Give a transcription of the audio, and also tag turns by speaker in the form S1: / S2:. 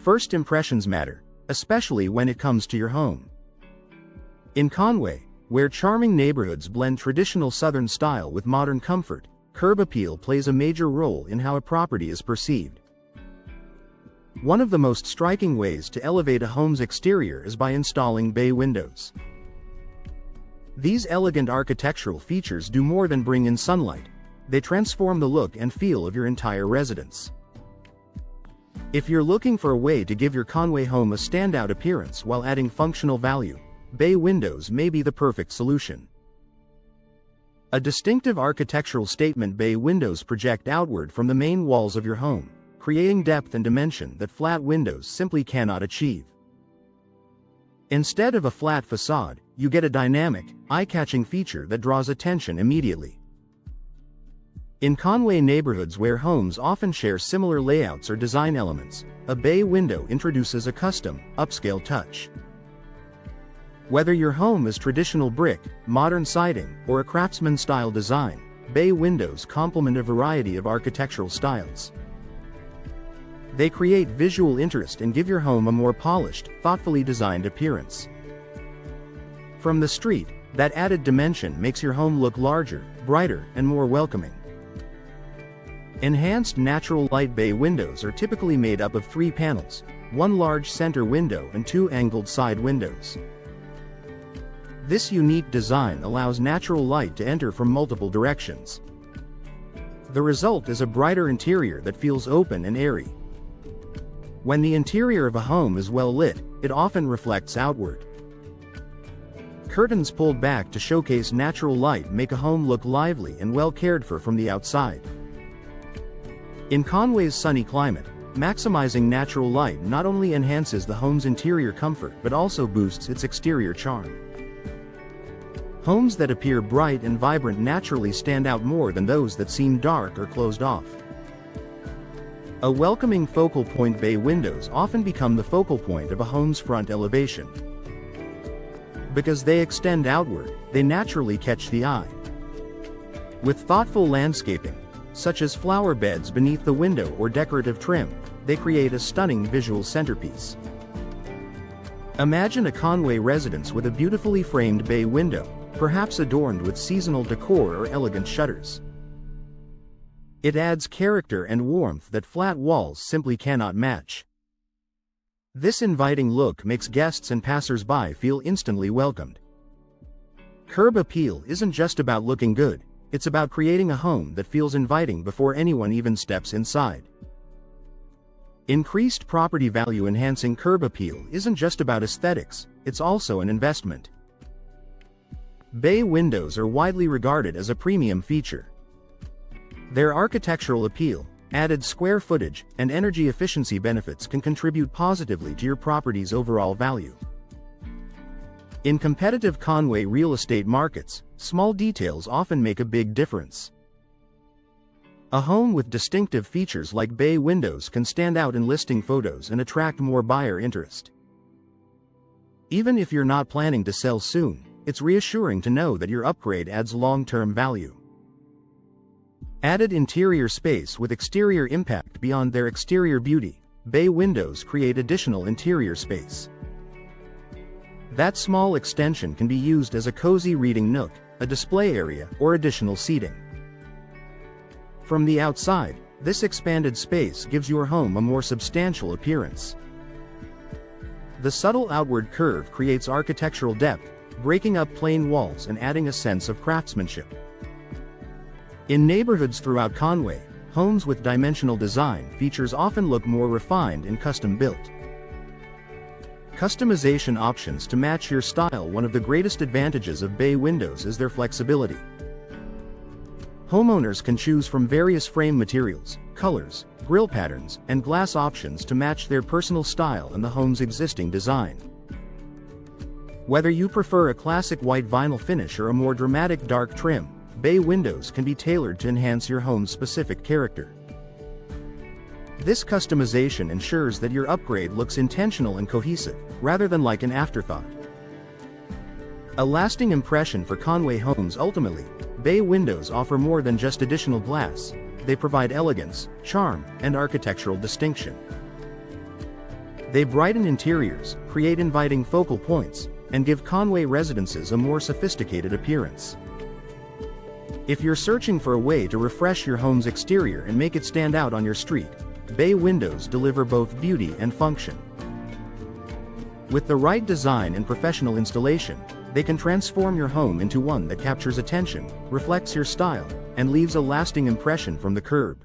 S1: First impressions matter, especially when it comes to your home. In Conway, where charming neighborhoods blend traditional Southern style with modern comfort, curb appeal plays a major role in how a property is perceived. One of the most striking ways to elevate a home's exterior is by installing bay windows. These elegant architectural features do more than bring in sunlight. They transform the look and feel of your entire residence. If you're looking for a way to give your Conway home a standout appearance while adding functional value, bay windows may be the perfect solution. A distinctive architectural statement: bay windows project outward from the main walls of your home, creating depth and dimension that flat windows simply cannot achieve. Instead of a flat facade, you get a dynamic, eye-catching feature that draws attention immediately. In Conway neighborhoods where homes often share similar layouts or design elements, a bay window introduces a custom, upscale touch. Whether your home is traditional brick, modern siding, or a craftsman-style design, bay windows complement a variety of architectural styles. They create visual interest and give your home a more polished, thoughtfully designed appearance. From the street, that added dimension makes your home look larger, brighter, and more welcoming. Enhanced natural light bay windows are typically made up of 3 panels, 1 large center window and 2 angled side windows. This unique design allows natural light to enter from multiple directions. The result is a brighter interior that feels open and airy. When the interior of a home is well lit, it often reflects outward. Curtains pulled back to showcase natural light make a home look lively and well cared for from the outside. In Conway's sunny climate, maximizing natural light not only enhances the home's interior comfort but also boosts its exterior charm. Homes that appear bright and vibrant naturally stand out more than those that seem dark or closed off. A welcoming focal point: bay windows often become the focal point of a home's front elevation. Because they extend outward, they naturally catch the eye. With thoughtful landscaping, such as flower beds beneath the window or decorative trim, they create a stunning visual centerpiece. Imagine a Conway residence with a beautifully framed bay window, perhaps adorned with seasonal decor or elegant shutters. It adds character and warmth that flat walls simply cannot match. This inviting look makes guests and passers-by feel instantly welcomed. Curb appeal isn't just about looking good, it's about creating a home that feels inviting before anyone even steps inside. Increased property value: enhancing curb appeal isn't just about aesthetics, it's also an investment. Bay windows are widely regarded as a premium feature. Their architectural appeal, added square footage, and energy efficiency benefits can contribute positively to your property's overall value. In competitive Conway real estate markets, small details often make a big difference. A home with distinctive features like bay windows can stand out in listing photos and attract more buyer interest. Even if you're not planning to sell soon, it's reassuring to know that your upgrade adds long-term value. Added interior space with exterior impact: beyond their exterior beauty, bay windows create additional interior space. That small extension can be used as a cozy reading nook, a display area, or additional seating. From the outside, this expanded space gives your home a more substantial appearance. The subtle outward curve creates architectural depth, breaking up plain walls and adding a sense of craftsmanship. In neighborhoods throughout Conway, homes with dimensional design features often look more refined and custom-built. Customization options to match your style: one of the greatest advantages of bay windows is their flexibility. Homeowners can choose from various frame materials, colors, grille patterns, and glass options to match their personal style and the home's existing design. Whether you prefer a classic white vinyl finish or a more dramatic dark trim, bay windows can be tailored to enhance your home's specific character. This customization ensures that your upgrade looks intentional and cohesive, rather than like an afterthought. A lasting impression for Conway homes. Ultimately, bay windows offer more than just additional glass. They provide elegance, charm, and architectural distinction. They brighten interiors, create inviting focal points, and give Conway residences a more sophisticated appearance. If you're searching for a way to refresh your home's exterior and make it stand out on your street, Bay Windows deliver both beauty and function. With the right design and professional installation, they can transform your home into one that captures attention, reflects your style, and leaves a lasting impression from the curb.